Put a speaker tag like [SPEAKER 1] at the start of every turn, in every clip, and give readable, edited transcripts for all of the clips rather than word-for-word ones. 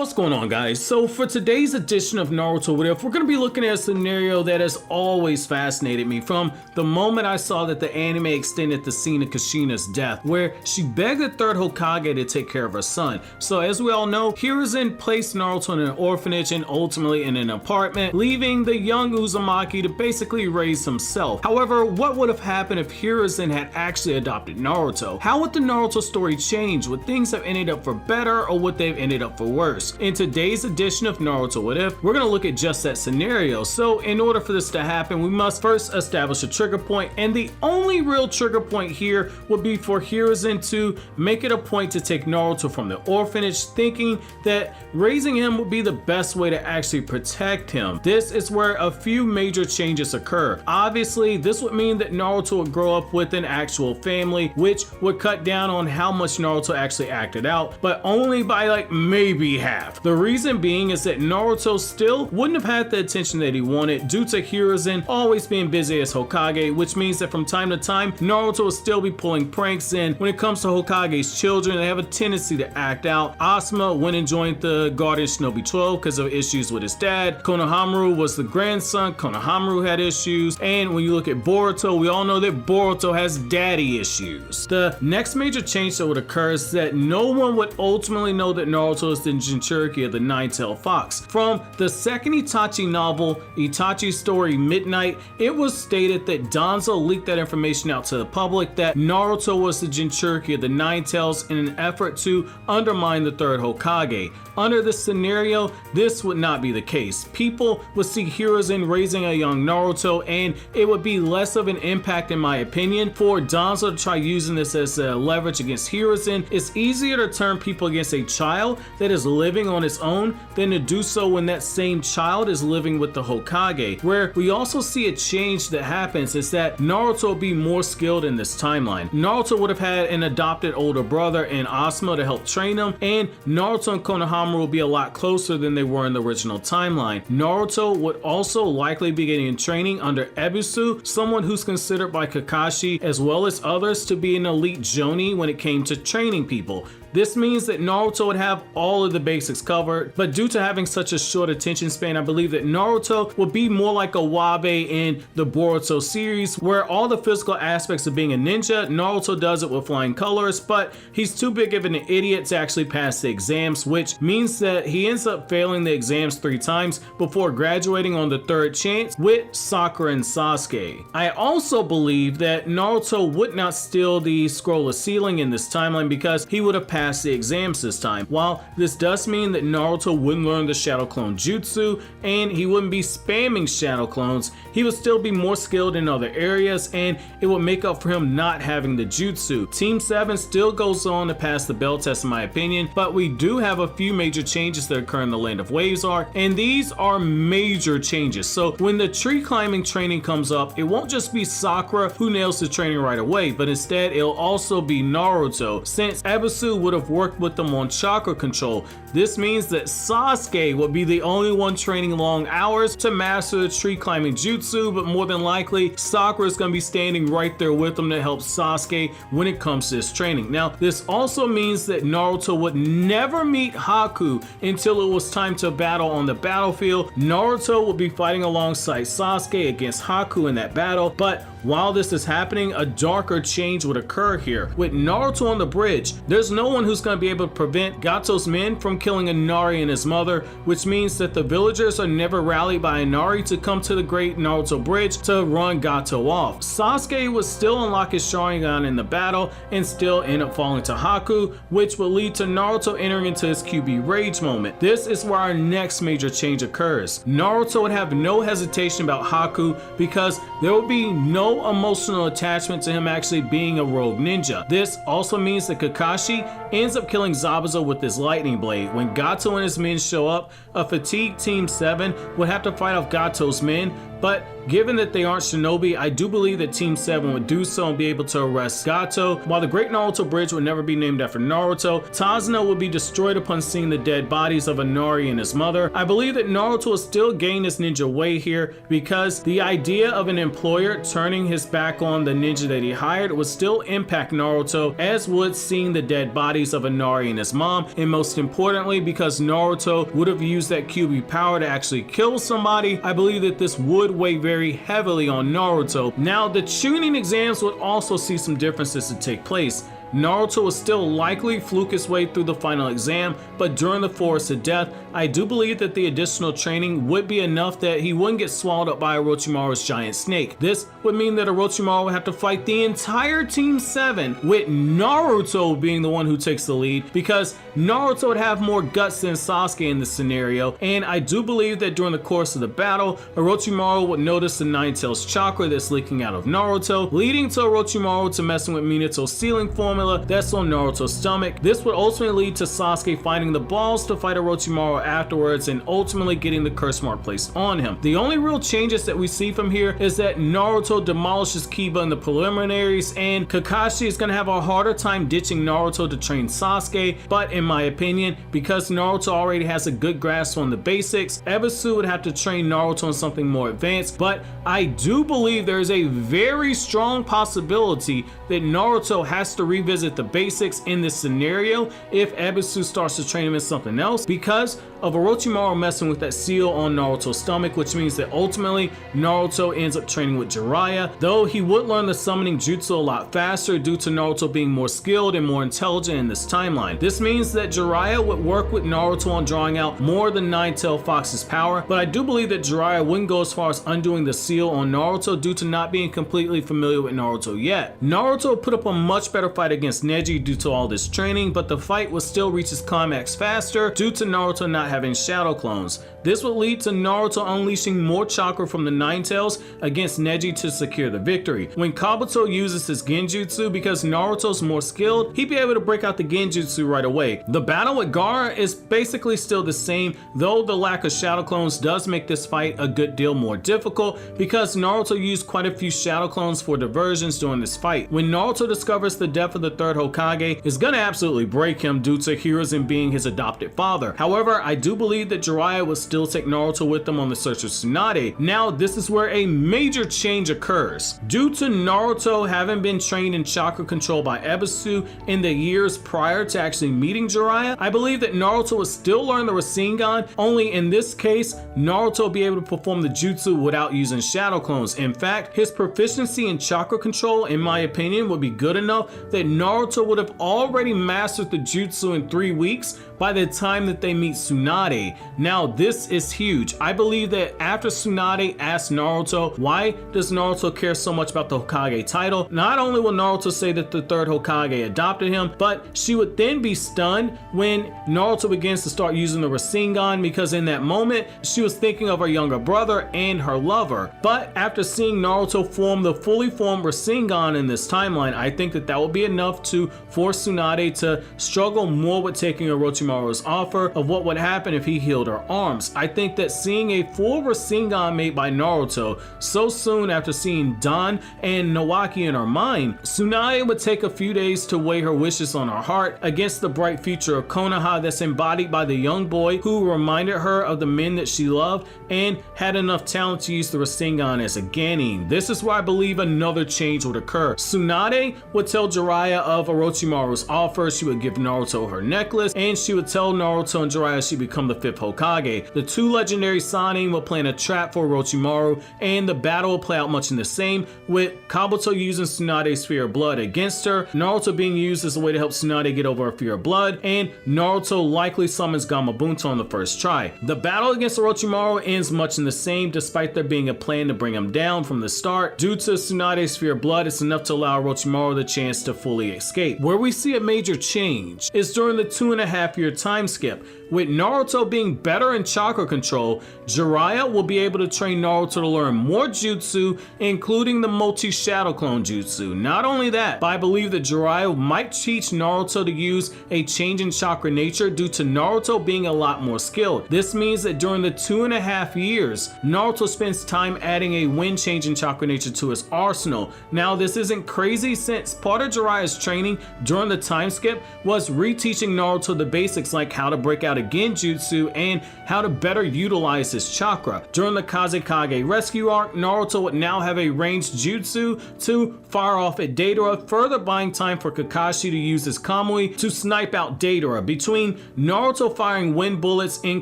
[SPEAKER 1] What's going on, guys? So for today's edition of Naruto What If, we're going to be looking at a scenario that has always fascinated me from the moment I saw that the anime extended the scene of Kushina's death, where she begged the third Hokage to take care of her son. So as we all know, Hiruzen placed Naruto in an orphanage and ultimately in an apartment, leaving the young Uzumaki to basically raise himself. However, what would have happened if Hiruzen had actually adopted Naruto? How would the Naruto story change? Would things have ended up for better, or would they have ended up for worse? In today's edition of Naruto What If, we're going to look at just that scenario. So in order for this to happen, we must first establish a trigger point, and the only real trigger point here would be for Hiruzen to make it a point to take Naruto from the orphanage, thinking that raising him would be the best way to actually protect him. This is where a few major changes occur. Obviously, this would mean that Naruto would grow up with an actual family, which would cut down on how much Naruto actually acted out, but only by like maybe half. The reason being is that Naruto still wouldn't have had the attention that he wanted due to Hiruzen always being busy as Hokage, which means that from time to time, Naruto will still be pulling pranks, and when it comes to Hokage's children, they have a tendency to act out. Asuma went and joined the Guardian Shinobi 12 because of issues with his dad. Konohamaru was the grandson. Konohamaru had issues. And when you look at Boruto, we all know that Boruto has daddy issues. The next major change that would occur is that no one would ultimately know that Naruto is the Jinchuriki of the Nine-Tailed Fox. From the second Itachi novel, Itachi's Story Midnight, it was stated that Danzo leaked that information out to the public that Naruto was the Jinchuriki of the Nine-Tails in an effort to undermine the third Hokage. Under this scenario, this would not be the case. People would see Hiruzen raising a young Naruto, and it would be less of an impact, in my opinion, for Danzo to try using this as a leverage against Hiruzen. It's easier to turn people against a child that is living on its own than to do so when that same child is living with the Hokage. Where we also see a change that happens is that Naruto will be more skilled in this timeline. Naruto would have had an adopted older brother in Asuma to help train him, and Naruto and Konohamaru will be a lot closer than they were in the original timeline. Naruto would also likely be getting training under Ebisu, someone who's considered by Kakashi as well as others to be an elite Jonin when it came to training people. This means that Naruto would have all of the basics covered, but due to having such a short attention span, I believe that Naruto would be more like a Wabe in the Boruto series, where all the physical aspects of being a ninja, Naruto does it with flying colors, but he's too big of an idiot to actually pass the exams, which means that he ends up failing the exams 3 times before graduating on the 3rd chance with Sakura and Sasuke. I also believe that Naruto would not steal the Scroll of Sealing in this timeline because he would have passed the exams this time. While this does mean that Naruto wouldn't learn the Shadow Clone Jutsu and he wouldn't be spamming Shadow Clones, he would still be more skilled in other areas, and it would make up for him not having the Jutsu. Team 7 still goes on to pass the bell test in my opinion, but we do have a few major changes that occur in the Land of Waves arc, and these are major changes. So when the tree climbing training comes up, it won't just be Sakura who nails the training right away, but instead it'll also be Naruto, since Ebisu would have worked with them on chakra control. This means that Sasuke would be the only one training long hours to master the tree climbing jutsu, but more than likely Sakura is going to be standing right there with him to help Sasuke when it comes to this training. Now this also means that Naruto would never meet Haku until it was time to battle on the battlefield. Naruto would be fighting alongside Sasuke against Haku in that battle, but while this is happening, a darker change would occur here. With Naruto on the bridge, there's no one who's going to be able to prevent Gato's men from killing Inari and his mother, which means that the villagers are never rallied by Inari to come to the Great Naruto Bridge to run Gato off. Sasuke would still unlock his Sharingan in the battle and still end up falling to Haku, which will lead to Naruto entering into his QB Rage moment. This is where our next major change occurs. Naruto would have no hesitation about Haku because there will be no emotional attachment to him actually being a rogue ninja. This also means that Kakashi ends up killing Zabuza with his lightning blade. When Gato and his men show up, a fatigued Team 7 would have to fight off Gato's men, but given that they aren't shinobi, I do believe that Team 7 would do so and be able to arrest Gato. While the Great Naruto Bridge would never be named after Naruto, Tazuna would be destroyed upon seeing the dead bodies of Inari and his mother. I believe that Naruto will still gain his ninja way here because the idea of an employer turning his back on the ninja that he hired would still impact Naruto, as would seeing the dead bodies of Inari and his mom, and most importantly, because Naruto would have used that QB power to actually kill somebody, I believe that this would weigh very heavily on Naruto. Now, the Chunin exams would also see some differences to take place. Naruto will still likely fluke his way through the final exam, but during the Forest of Death, I do believe that the additional training would be enough that he wouldn't get swallowed up by Orochimaru's giant snake. This would mean that Orochimaru would have to fight the entire Team 7, with Naruto being the one who takes the lead, because Naruto would have more guts than Sasuke in this scenario, and I do believe that during the course of the battle, Orochimaru would notice the Nine Tails chakra that's leaking out of Naruto, leading to Orochimaru to messing with Minato's sealing formula that's on Naruto's stomach. This would ultimately lead to Sasuke finding the balls to fight Orochimaru afterwards and ultimately getting the curse mark placed on him. The only real changes that we see from here is that Naruto demolishes Kiba in the preliminaries, and Kakashi is going to have a harder time ditching Naruto to train Sasuke, but in my opinion, because Naruto already has a good grasp on the basics, Ebisu would have to train Naruto on something more advanced, but I do believe there is a very strong possibility that Naruto has to revisit the basics in this scenario if Ebisu starts to train him in something else, because of Orochimaru messing with that seal on Naruto's stomach, which means that ultimately Naruto ends up training with Jiraiya, though he would learn the summoning jutsu a lot faster due to Naruto being more skilled and more intelligent in this timeline. This means that Jiraiya would work with Naruto on drawing out more than Nine-Tailed Fox's power, but I do believe that Jiraiya wouldn't go as far as undoing the seal on Naruto due to not being completely familiar with Naruto yet. Naruto put up a much better fight against Neji due to all this training, but the fight would still reach its climax faster due to Naruto not having shadow clones. This would lead to Naruto unleashing more chakra from the Nine Tails against Neji to secure the victory. When Kabuto uses his genjutsu, because Naruto's more skilled, he'd be able to break out the genjutsu right away. The battle with Gaara is basically still the same, though the lack of shadow clones does make this fight a good deal more difficult because Naruto used quite a few shadow clones for diversions during this fight. When Naruto discovers the death of the third Hokage, it's gonna absolutely break him due to Hiruzen being his adopted father. However, I do believe that Jiraiya would still take Naruto with them on the search of Tsunade. Now, this is where a major change occurs. Due to Naruto having been trained in chakra control by Ebisu in the years prior to actually meeting Jiraiya, I believe that Naruto would still learn the Rasengan, only in this case, Naruto will be able to perform the jutsu without using shadow clones. In fact, his proficiency in chakra control, in my opinion, would be good enough that Naruto would have already mastered the jutsu in 3 weeks by the time that they meet Tsunade. Now, this is huge. I believe that after Tsunade asks Naruto, why does Naruto care so much about the Hokage title? Not only will Naruto say that the third Hokage adopted him, but she would then be stunned when Naruto begins to start using the Rasengan, because in that moment, she was thinking of her younger brother and her lover. But after seeing Naruto form the fully formed Rasengan in this timeline, I think that that will be enough to force Tsunade to struggle more with taking Orochimaru's offer of what would happen if he healed her arms. I think that seeing a full Rasengan made by Naruto so soon after seeing Dan and Nawaki in her mind, Tsunade would take a few days to weigh her wishes on her heart against the bright future of Konoha that's embodied by the young boy who reminded her of the men that she loved and had enough talent to use the Rasengan as a Ganin. This is where I believe another change would occur. Tsunade would tell Jiraiya of Orochimaru's offer, she would give Naruto her necklace, and she would tell Naruto and Jiraiya she'd become the 5th Hokage. The two legendary Sannin will plan a trap for Orochimaru, and the battle will play out much in the same, with Kabuto using Tsunade's fear of blood against her, Naruto being used as a way to help Tsunade get over her fear of blood, and Naruto likely summons Gamabunto on the first try. The battle against Orochimaru ends much in the same, despite there being a plan to bring him down from the start. Due to Tsunade's fear of blood, it's enough to allow Orochimaru the chance to fully escape. Where we see a major change is during the 2.5-year time skip. with Naruto being better in chakra control, Jiraiya will be able to train Naruto to learn more jutsu, including the multi-shadow clone jutsu. Not only that, but I believe that Jiraiya might teach Naruto to use a change in chakra nature due to Naruto being a lot more skilled. This means that during the 2.5 years, Naruto spends time adding a wind change in chakra nature to his arsenal. Now, this isn't crazy since part of Jiraiya's training during the time skip was reteaching Naruto the basics like how to break out a genjutsu and how to better utilize his chakra. During the Kazekage rescue arc, Naruto would now have a ranged jutsu to fire off at Deidara, further buying time for Kakashi to use his Kamui to snipe out Deidara. Between Naruto firing wind bullets in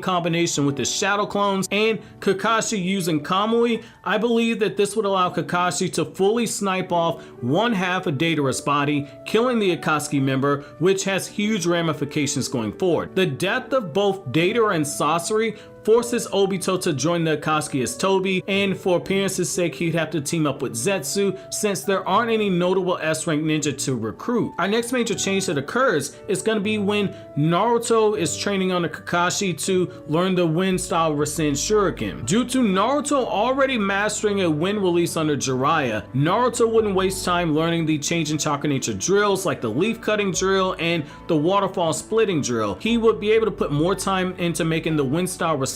[SPEAKER 1] combination with his shadow clones and Kakashi using Kamui, I believe that this would allow Kakashi to fully snipe off one half of Deidara's body, killing the Akatsuki member, which has huge ramifications going forward. The death of both Deidara and Sasori forces Obito to join the Akatsuki as Tobi, and for appearance's sake he'd have to team up with Zetsu since there aren't any notable S-rank ninja to recruit. Our next major change that occurs is going to be when Naruto is training under Kakashi to learn the wind style Rasen Shuriken. Due to Naruto already mastering a wind release under Jiraiya, Naruto wouldn't waste time learning the change in chakra nature drills like the leaf cutting drill and the waterfall splitting drill. He would be able to put more time into making the wind style Rasengan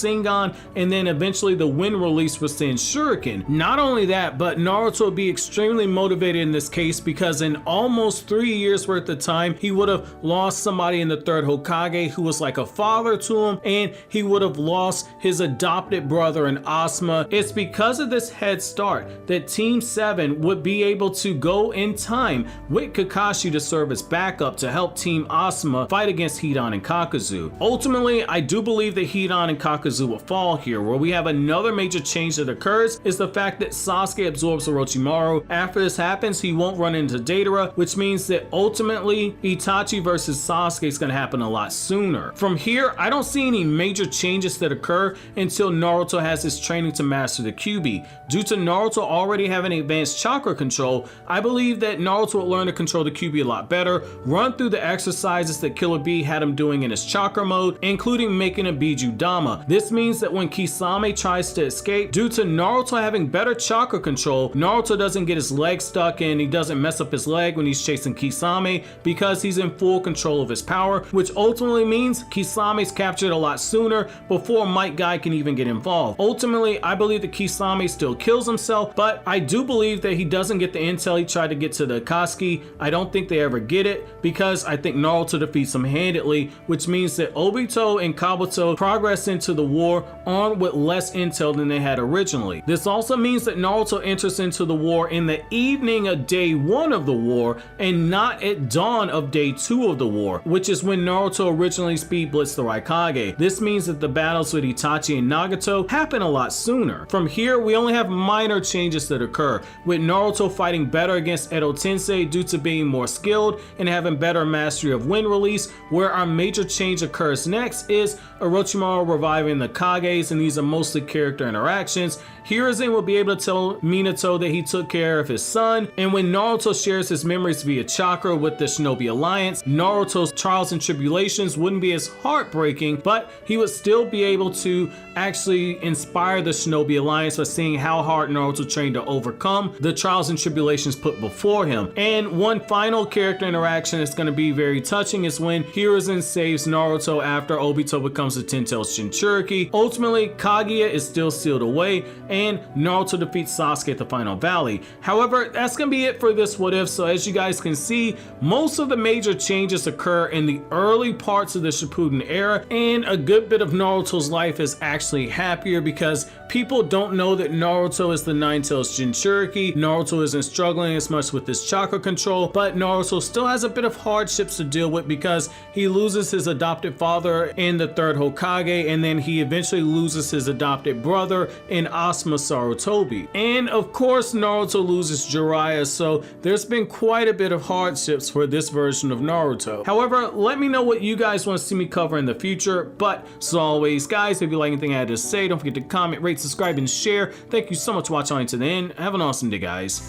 [SPEAKER 1] and then eventually the wind release Rasen Shuriken. Not only that, but Naruto would be extremely motivated in this case because in almost 3 years worth of time, he would have lost somebody in the third Hokage who was like a father to him, and he would have lost his adopted brother in Asuma. It's because of this head start that Team 7 would be able to go in time with Kakashi to serve as backup to help Team Asuma fight against Hidan and Kakuzu. Ultimately, I do believe that Hidan and Kakuzu will fall here. Where we have another major change that occurs is the fact that Sasuke absorbs Orochimaru. After this happens, he won't run into Deidara, which means that ultimately Itachi versus Sasuke is going to happen a lot sooner. From here, I don't see any major changes that occur until Naruto has his training to master the Kyuubi. Due to Naruto already having advanced chakra control, I believe that Naruto will learn to control the Kyuubi a lot better, run through the exercises that Killer Bee had him doing in his chakra mode, including making a Biju Dama. This means that when Kisame tries to escape, due to Naruto having better chakra control, Naruto doesn't get his leg stuck and he doesn't mess up his leg when he's chasing Kisame because he's in full control of his power, which ultimately means Kisame's captured a lot sooner before Might Guy can even get involved. Ultimately, I believe that Kisame still kills himself, but I do believe that he doesn't get the intel he tried to get to the Akatsuki. I don't think they ever get it because I think Naruto defeats him handedly, which means that Obito and Kabuto progress into the war armed with less intel than they had originally. This also means that Naruto enters into the war in the evening of day 1 of the war and not at dawn of day 2 of the war, which is when Naruto originally speed blitzed the Raikage. This means that the battles with Itachi and Nagato happen a lot sooner. From here, we only have minor changes that occur, with Naruto fighting better against Edo Tensei due to being more skilled and having better mastery of wind release. Where our major change occurs next is Orochimaru reviving the Kages, and these are mostly character interactions. Hiruzen will be able to tell Minato that he took care of his son, and when Naruto shares his memories via chakra with the Shinobi Alliance, Naruto's trials and tribulations wouldn't be as heartbreaking, but he would still be able to actually inspire the Shinobi Alliance by seeing how hard Naruto trained to overcome the trials and tribulations put before him. And one final character interaction that's going to be very touching is when Hiruzen saves Naruto after Obito becomes a 10-tailed Jinchuriki. Ultimately, Kaguya is still sealed away, and Naruto defeats Sasuke at the final valley. However, that's gonna be it for this What If. So as you guys can see, most of the major changes occur in the early parts of the Shippuden era, and a good bit of Naruto's life is actually happier because people don't know that Naruto is the 9-tailed Jinchuriki. Naruto isn't struggling as much with his chakra control, but Naruto still has a bit of hardships to deal with because he loses his adopted father in the third Hokage, and then he eventually loses his adopted brother in Asuma Sarutobi. And of course, Naruto loses Jiraiya, so there's been quite a bit of hardships for this version of Naruto. However, let me know what you guys want to see me cover in the future. But as always, guys, if you like anything I had to say, don't forget to comment, rate, subscribe, and share. Thank you so much for watching to the end. Have an awesome day, guys.